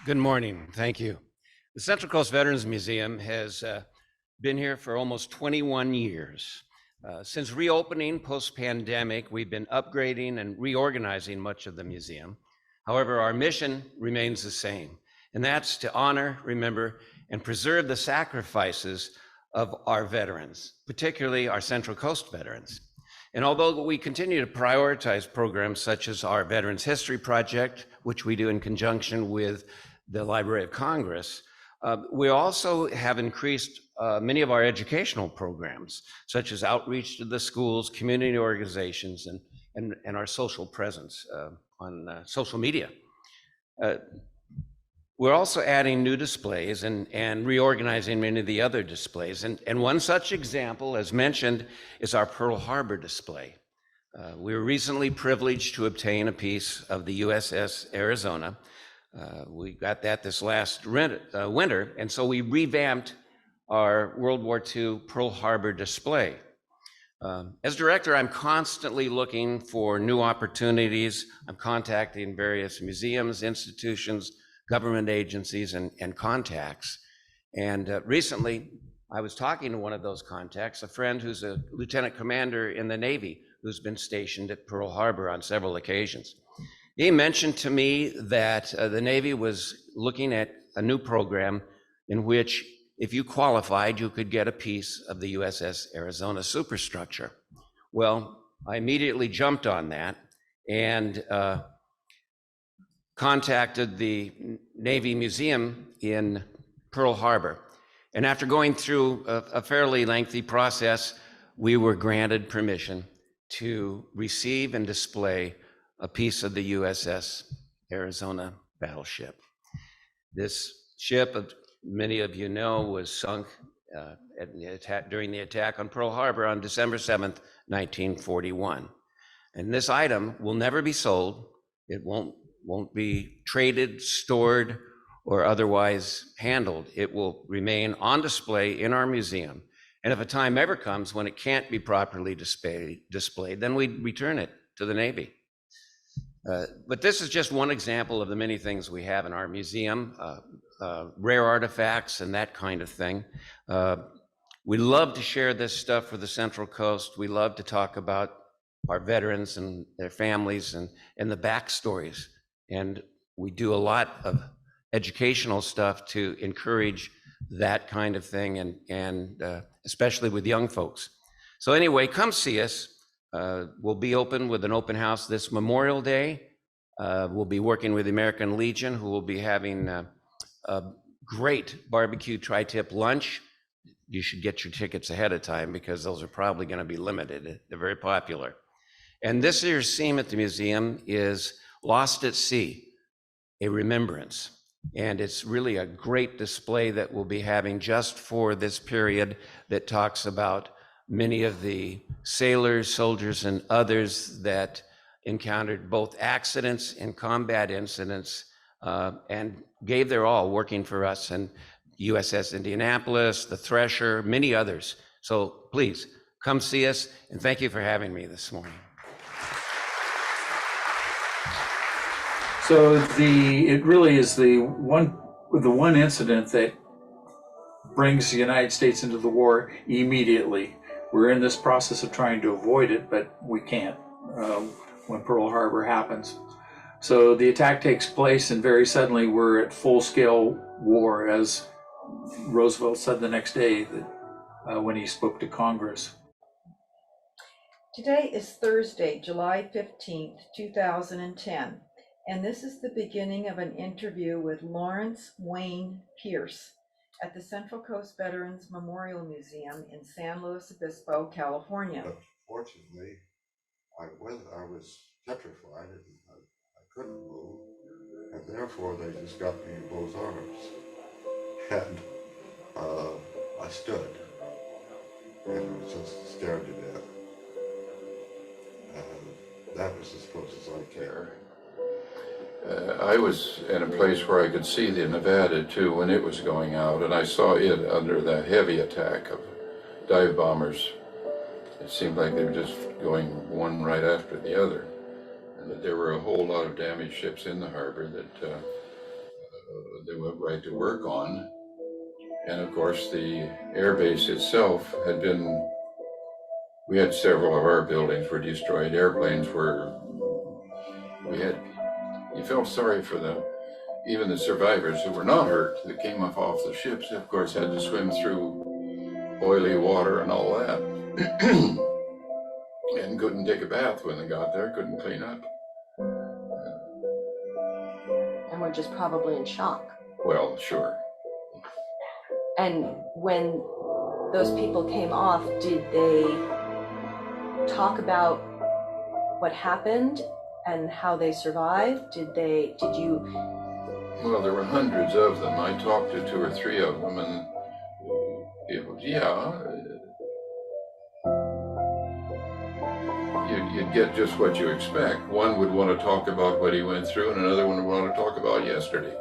Good morning. Thank you. The Central Coast Veterans Museum has been here for almost 21 years. Since reopening post-pandemic, we've been upgrading and reorganizing much of the museum. However, our mission remains the same, and that's to honor, remember, and preserve the sacrifices of our veterans, particularly our Central Coast veterans. And although we continue to prioritize programs such as our Veterans History Project, which we do in conjunction with the Library of Congress, we also have increased many of our educational programs, such as outreach to the schools, community organizations, and our social presence on social media. We're also adding new displays and reorganizing many of the other displays. And one such example, as mentioned, is our Pearl Harbor display. We were recently privileged to obtain a piece of the USS Arizona. We got that this last winter, and so we revamped our World War II Pearl Harbor display. As director, I'm constantly looking for new opportunities. I'm contacting various museums, institutions, government agencies, and contacts. And recently, I was talking to one of those contacts, a friend who's a lieutenant commander in the Navy who's been stationed at Pearl Harbor on several occasions. He mentioned to me that the Navy was looking at a new program in which, if you qualified, you could get a piece of the USS Arizona superstructure. Well, I immediately jumped on that and contacted the Navy Museum in Pearl Harbor. And after going through a fairly lengthy process, we were granted permission to receive and display a piece of the USS Arizona battleship. This ship, many of you know, was sunk during the attack on Pearl Harbor on December 7th, 1941. And this item will never be sold. It won't be traded, stored, or otherwise handled. It will remain on display in our museum. And if a time ever comes when it can't be properly displayed, then we return it to the Navy. But this is just one example of the many things we have in our museum, rare artifacts and that kind of thing. We love to share this stuff for the Central Coast. We love to talk about our veterans and their families and the backstories. And we do a lot of educational stuff to encourage that kind of thing, and especially with young folks. So anyway, come see us. We'll be open with an open house this Memorial Day. We'll be working with the American Legion, who will be having a great barbecue tri-tip lunch. You should get your tickets ahead of time because those are probably going to be limited. They're very popular. And this year's theme at the museum is Lost at Sea, a remembrance. And it's really a great display that we'll be having just for this period that talks about many of the sailors, soldiers, and others that encountered both accidents and combat incidents and gave their all working for us, and USS Indianapolis, the Thresher, many others. So please come see us, and thank you for having me this morning. So it really is the one incident that brings the United States into the war immediately. We're in this process of trying to avoid it, but we can't when Pearl Harbor happens. So the attack takes place, and very suddenly we're at full-scale war, as Roosevelt said the next day that when he spoke to Congress. Today is Thursday, July 15th, 2010, and this is the beginning of an interview with Lawrence Wayne Pierce at the Central Coast Veterans Memorial Museum in San Luis Obispo, California. But fortunately, I was petrified and I couldn't move, and therefore they just got me in both arms. And I stood and was just scared to death. That was as close as I came. I was in a place where I could see the Nevada too when it was going out, and I saw it under the heavy attack of dive bombers. It seemed like they were just going one right after the other, and that there were a whole lot of damaged ships in the harbor that they went right to work on. And of course, the air base itself had been, we had several of our buildings were destroyed. Airplanes were, you felt sorry for even the survivors who were not hurt that came off the ships, of course, had to swim through oily water and all that. And couldn't take a bath when they got there, couldn't clean up. And we're just probably in shock. Well, sure. And when those people came off, did they talk about what happened and how they survived? Did you? Well, there were hundreds of them. I talked to 2 or 3 of them, and it was, you'd get just what you expect. One would want to talk about what he went through, and another one would want to talk about yesterday.